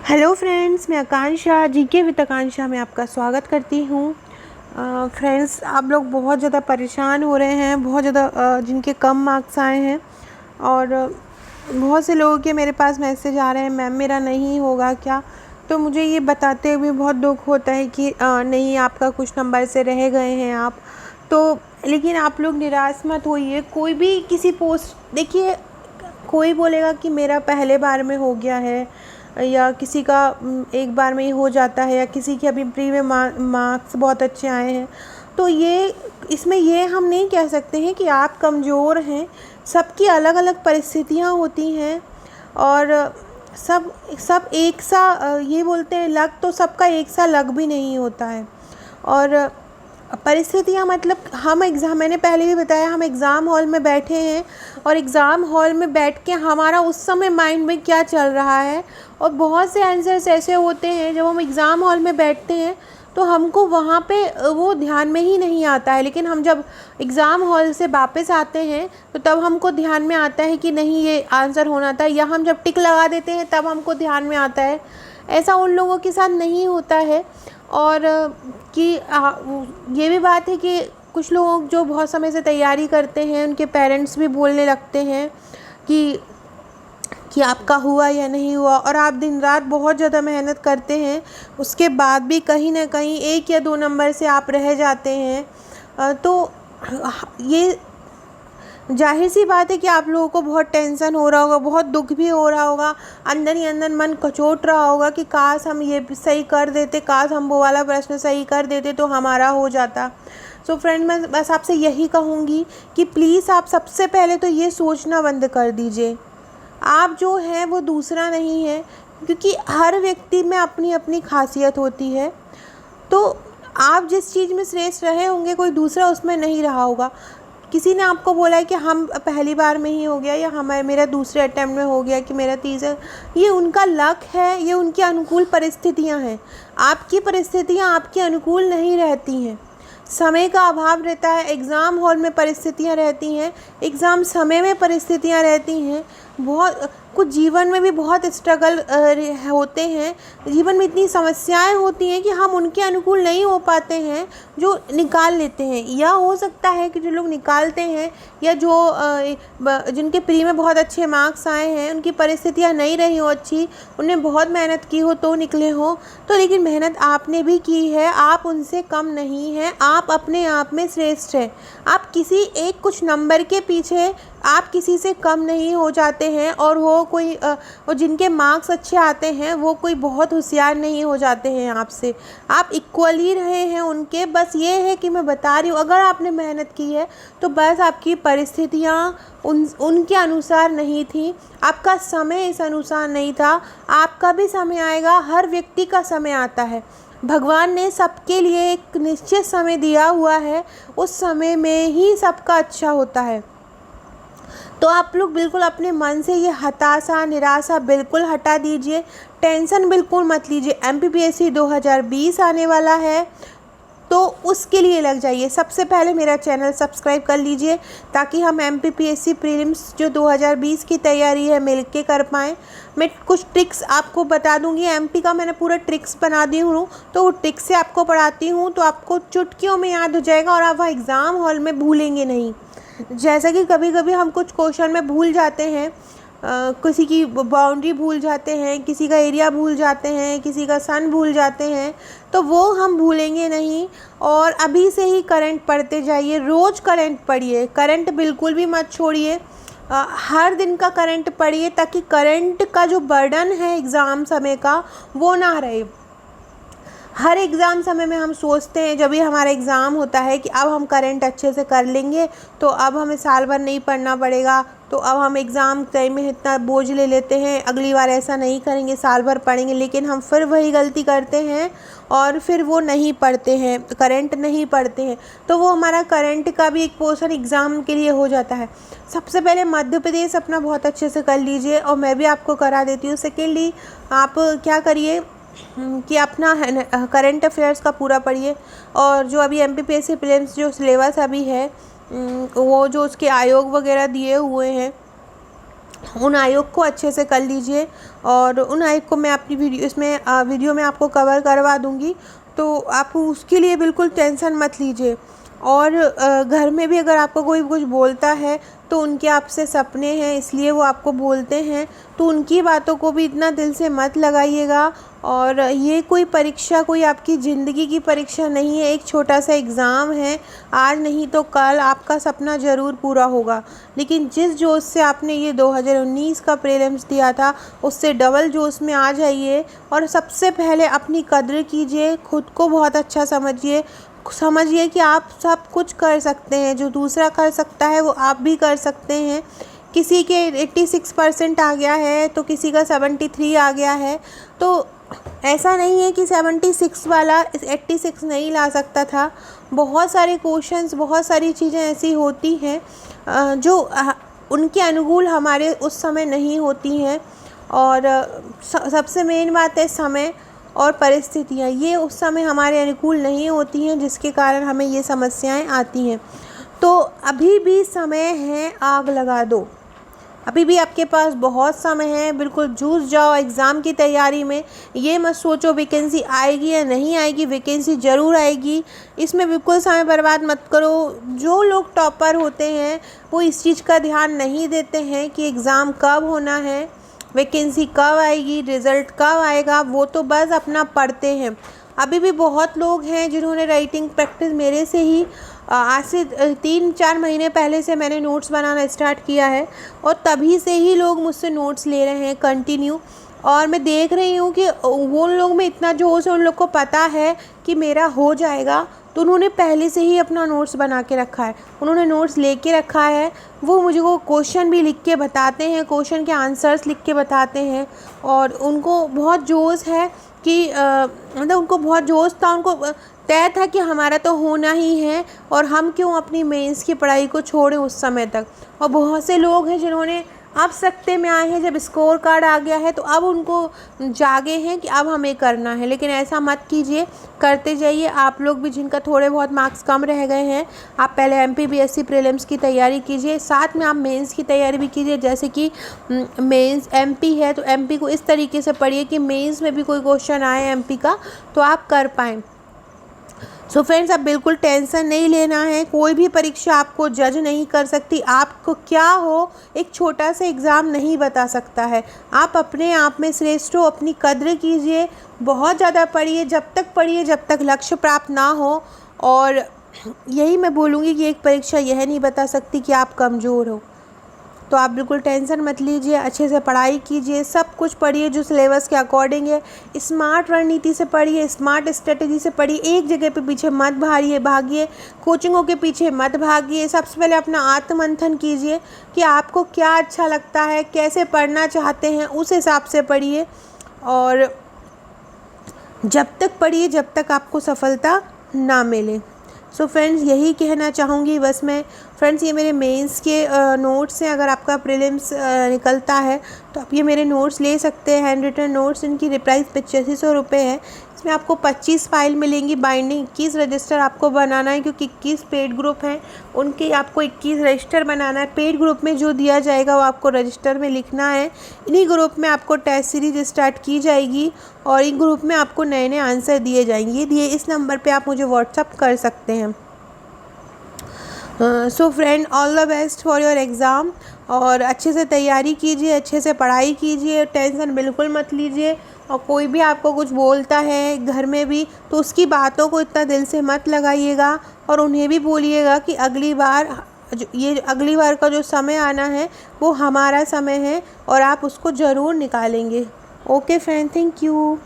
Hello friends, मैं आकांक्षा GK with आकांक्षा में आपका स्वागत करती हूँ। फ्रेंड्स, आप लोग बहुत ज़्यादा परेशान हो रहे हैं, बहुत ज़्यादा जिनके कम मार्क्स आए हैं और बहुत से लोगों के मेरे पास मैसेज आ रहे हैं, मैम मेरा नहीं होगा क्या। तो मुझे ये बताते हुए बहुत दुख होता है कि नहीं, आपका कुछ नंबर से रह गए हैं आप। तो लेकिन आप लोग निराश मत होइए। कोई भी किसी पोस्ट, देखिए, कोई बोलेगा कि मेरा पहले बार में हो गया है या किसी का एक बार में ही हो जाता है, या किसी के अभी प्री में मार्क्स बहुत अच्छे आए हैं। तो ये इसमें ये हम नहीं कह सकते हैं कि आप कमज़ोर हैं। सबकी अलग अलग परिस्थितियाँ होती हैं और सब सब एक सा ये बोलते हैं, लक तो सबका एक सा लक भी नहीं होता है। और परिस्थितियाँ मतलब हम एग्ज़ाम, मैंने पहले भी बताया, हम एग्ज़ाम हॉल में बैठे हैं और एग्ज़ाम हॉल में बैठ के हमारा उस समय माइंड में क्या चल रहा है। और बहुत से आंसर्स ऐसे होते हैं जब हम एग्ज़ाम हॉल में बैठते हैं तो हमको वहाँ पे वो ध्यान में ही नहीं आता है, लेकिन हम जब एग्ज़ाम हॉल से वापस आते हैं तो तब हमको ध्यान में आता है कि नहीं, ये आंसर होना था, या हम जब टिक लगा देते हैं तब हमको ध्यान में आता है। ऐसा उन लोगों के साथ नहीं होता है। और कि ये भी बात है कि कुछ लोग जो बहुत समय से तैयारी करते हैं, उनके पेरेंट्स भी बोलने लगते हैं कि आपका हुआ या नहीं हुआ, और आप दिन रात बहुत ज़्यादा मेहनत करते हैं, उसके बाद भी कहीं ना कहीं 1 या 2 नंबर से आप रह जाते हैं। तो ये ज़ाहिर सी बात है कि आप लोगों को बहुत टेंशन हो रहा होगा, बहुत दुख भी हो रहा होगा, अंदर ही अंदर मन कचोट रहा होगा कि काश हम ये सही कर देते, काश हम वो वाला प्रश्न सही कर देते तो हमारा हो जाता। सो फ्रेंड, मैं बस आपसे यही कहूँगी कि प्लीज़ आप सबसे पहले तो ये सोचना बंद कर दीजिए, आप जो हैं वो दूसरा नहीं है, क्योंकि हर व्यक्ति में अपनी अपनी खासियत होती है। तो आप जिस चीज़ में श्रेष्ठ रहे होंगे, कोई दूसरा उसमें नहीं रहा होगा। किसी ने आपको बोला है कि हम पहली बार में ही हो गया, या मेरा दूसरे अटेम्प्ट में हो गया, कि मेरा तीसरा, ये उनका लक है, ये उनकी अनुकूल परिस्थितियां हैं। आपकी परिस्थितियां आपके अनुकूल नहीं रहती हैं, समय का अभाव रहता है, एग्ज़ाम हॉल में परिस्थितियां रहती हैं, एग्ज़ाम समय में परिस्थितियां रहती हैं। बहुत कुछ जीवन में भी बहुत स्ट्रगल होते हैं, जीवन में इतनी समस्याएं होती हैं कि हम उनके अनुकूल नहीं हो पाते हैं जो निकाल लेते हैं। या हो सकता है कि जो लोग निकालते हैं, या जो जिनके प्री में बहुत अच्छे मार्क्स आए हैं, उनकी परिस्थितियां नहीं रही हो अच्छी, उन्हें बहुत मेहनत की हो तो निकले हो। तो लेकिन मेहनत आपने भी की है, आप उनसे कम नहीं हैं, आप अपने आप में श्रेष्ठ हैं। आप किसी एक कुछ नंबर के पीछे आप किसी से कम नहीं हो जाते हैं, और वो जिनके मार्क्स अच्छे आते हैं वो कोई बहुत होशियार नहीं हो जाते हैं आपसे। आप इक्वली रहे हैं उनके। बस ये है कि मैं बता रही हूँ, अगर आपने मेहनत की है तो बस आपकी परिस्थितियाँ उनके अनुसार नहीं थी, आपका समय इस अनुसार नहीं था। आपका भी समय आएगा, हर व्यक्ति का समय आता है। भगवान ने सबके लिए एक निश्चित समय दिया हुआ है, उस समय में ही सबका अच्छा होता है। तो आप लोग बिल्कुल अपने मन से ये हताशा, निराशा बिल्कुल हटा दीजिए, टेंशन बिल्कुल मत लीजिए। MPPSC 2020 आने वाला है, तो उसके लिए लग जाइए। सबसे पहले मेरा चैनल सब्सक्राइब कर लीजिए, ताकि हम MPPSC प्रीलिम्स जो 2020 की तैयारी है मिल के कर पाएँ। मैं कुछ ट्रिक्स आपको बता दूंगी, MP का मैंने पूरा ट्रिक्स बना दी हूँ, तो वो ट्रिक्स से आपको पढ़ाती हूँ, तो आपको चुटकियों में याद हो जाएगा और आप वहाँ एग्ज़ाम हॉल में भूलेंगे नहीं। जैसा कि कभी कभी हम कुछ क्वेश्चन में भूल जाते हैं, किसी की बाउंड्री भूल जाते हैं, किसी का एरिया भूल जाते हैं, किसी का सन भूल जाते हैं, तो वो हम भूलेंगे नहीं। और अभी से ही करंट पढ़ते जाइए, रोज़ करंट पढ़िए, करंट बिल्कुल भी मत छोड़िए। हर दिन का करंट पढ़िए, ताकि करंट का जो बर्डन है एग्ज़ाम समय का वो ना रहे। हर एग्ज़ाम समय में हम सोचते हैं, जब भी हमारा एग्ज़ाम होता है, कि अब हम करंट अच्छे से कर लेंगे तो अब हमें साल भर नहीं पढ़ना पड़ेगा, तो अब हम एग्ज़ाम टाइम में इतना बोझ ले लेते हैं, अगली बार ऐसा नहीं करेंगे, साल भर पढ़ेंगे। लेकिन हम फिर वही गलती करते हैं और फिर वो नहीं पढ़ते हैं, करंट नहीं पढ़ते हैं, तो वो हमारा करंट का भी एक पोर्शन एग्ज़ाम के लिए हो जाता है। सबसे पहले मध्य प्रदेश अपना बहुत अच्छे से कर लीजिए, और मैं भी आपको करा देती हूँ। सेकेंडली, आप क्या करिए कि अपना करंट अफेयर्स का पूरा पढ़िए, और जो अभी MPPSC प्रीलिम्स जो सिलेबस अभी है, वो जो उसके आयोग वगैरह दिए हुए हैं उन आयोग को अच्छे से कर लीजिए, और उन आयोग को मैं अपनी वीडियो में आपको कवर करवा दूँगी, तो आप उसके लिए बिल्कुल टेंशन मत लीजिए। और घर में भी अगर आपको कोई कुछ बोलता है तो उनके आपसे सपने हैं, इसलिए वो आपको बोलते हैं, तो उनकी बातों को भी इतना दिल से मत लगाइएगा। और ये कोई परीक्षा कोई आपकी ज़िंदगी की परीक्षा नहीं है, एक छोटा सा एग्ज़ाम है। आज नहीं तो कल आपका सपना ज़रूर पूरा होगा, लेकिन जिस जोश से आपने ये 2019 का प्रीलिम्स दिया था, उससे डबल जोश में आ जाइए। और सबसे पहले अपनी कद्र कीजिए, खुद को बहुत अच्छा समझिए कि आप सब कुछ कर सकते हैं, जो दूसरा कर सकता है वो आप भी कर सकते हैं। किसी के 86% आ गया है तो किसी का 73 आ गया है, तो ऐसा नहीं है कि 76 वाला 86 नहीं ला सकता था। बहुत सारे क्वेश्चंस, बहुत सारी चीज़ें ऐसी होती हैं जो उनके अनुकूल हमारे उस समय नहीं होती हैं। और सबसे मेन बात है समय और परिस्थितियाँ, ये उस समय हमारे अनुकूल नहीं होती हैं, जिसके कारण हमें ये समस्याएं आती हैं। तो अभी भी समय है, आग लगा दो, अभी भी आपके पास बहुत समय है, बिल्कुल जूझ जाओ एग्ज़ाम की तैयारी में। ये मत सोचो वैकेंसी आएगी या नहीं आएगी, वैकेंसी ज़रूर आएगी, इसमें बिल्कुल समय बर्बाद मत करो। जो लोग टॉपर होते हैं वो इस चीज़ का ध्यान नहीं देते हैं कि एग्ज़ाम कब होना है, वैकेंसी कब आएगी, रिज़ल्ट कब आएगा, वो तो बस अपना पढ़ते हैं। अभी भी बहुत लोग हैं जिन्होंने राइटिंग प्रैक्टिस मेरे से ही आज से 3-4 महीने पहले से मैंने नोट्स बनाना स्टार्ट किया है, और तभी से ही लोग मुझसे नोट्स ले रहे हैं कंटिन्यू। और मैं देख रही हूँ कि वो लोग में इतना जोश है, उन लोग को पता है कि मेरा हो जाएगा, तो उन्होंने पहले से ही अपना नोट्स बना के रखा है, उन्होंने नोट्स लेके रखा है। वो मुझे को क्वेश्चन भी लिख के बताते हैं, क्वेश्चन के आंसर्स लिख के बताते हैं, और उनको बहुत जोश है कि मतलब उनको बहुत जोश था, उनको तय था कि हमारा तो होना ही है, और हम क्यों अपनी मेंस की पढ़ाई को छोड़ें उस समय तक। और बहुत से लोग हैं जिन्होंने अब सख्ते में आए हैं, जब स्कोर कार्ड आ गया है तो अब उनको जागे हैं कि अब हमें करना है। लेकिन ऐसा मत कीजिए, करते जाइए। आप लोग भी जिनका थोड़े बहुत मार्क्स कम रह गए हैं, आप पहले MPBSC प्रीलिम्स की तैयारी कीजिए, साथ में आप मेंस की तैयारी भी कीजिए। जैसे कि मेंस MP है तो MP को इस तरीके से पढ़िए कि मेंस में भी कोई क्वेश्चन आए MP का तो आप कर पाएँ। सो फ्रेंड्स, आप बिल्कुल टेंशन नहीं लेना है, कोई भी परीक्षा आपको जज नहीं कर सकती। आपको क्या हो, एक छोटा सा एग्ज़ाम नहीं बता सकता है। आप अपने आप में श्रेष्ठ हो, अपनी कद्र कीजिए, बहुत ज़्यादा पढ़िए, जब तक लक्ष्य प्राप्त ना हो। और यही मैं बोलूँगी कि एक परीक्षा यह नहीं बता सकती कि आप कमज़ोर हो। तो आप बिल्कुल टेंशन मत लीजिए, अच्छे से पढ़ाई कीजिए, सब कुछ पढ़िए जो सिलेबस के अकॉर्डिंग है। स्मार्ट रणनीति से पढ़िए, स्मार्ट स्ट्रेटजी से पढ़िए, एक जगह पे पीछे मत भागिए, कोचिंगों के पीछे मत भागिए। सबसे पहले अपना आत्ममंथन कीजिए कि आपको क्या अच्छा लगता है, कैसे पढ़ना चाहते हैं, उस हिसाब से पढ़िए। और जब तक पढ़िए जब तक आपको सफलता ना मिले। सो फ्रेंड्स, यही कहना चाहूँगी बस मैं। फ्रेंड्स, ये मेरे मेंस के नोट्स हैं। अगर आपका प्रीलिम्स निकलता है तो आप ये मेरे नोट्स ले सकते हैं, हैंड रिटन नोट्स। इनकी प्राइस 8500 रुपये है। इसमें आपको 25 फाइल मिलेंगी, बाइंडिंग 21 रजिस्टर आपको बनाना है, क्योंकि 21 पेड ग्रुप हैं, उनके आपको 21 रजिस्टर बनाना है। पेड ग्रुप में जो दिया जाएगा वो आपको रजिस्टर में लिखना है। इन्हीं ग्रुप में आपको टेस्ट सीरीज स्टार्ट की जाएगी, और इन ग्रुप में आपको नए नए आंसर दिए जाएंगे। दिए इस नंबर पे आप मुझे व्हाट्सअप कर सकते हैं। So friend, all the best for your exam. और अच्छे से तैयारी कीजिए, अच्छे से पढ़ाई कीजिए, टेंशन बिल्कुल मत लीजिए। और कोई भी आपको कुछ बोलता है घर में भी, तो उसकी बातों को इतना दिल से मत लगाइएगा, और उन्हें भी बोलिएगा कि अगली बार का जो समय आना है वो हमारा समय है, और आप उसको ज़रूर निकालेंगे। Okay friend, thank you.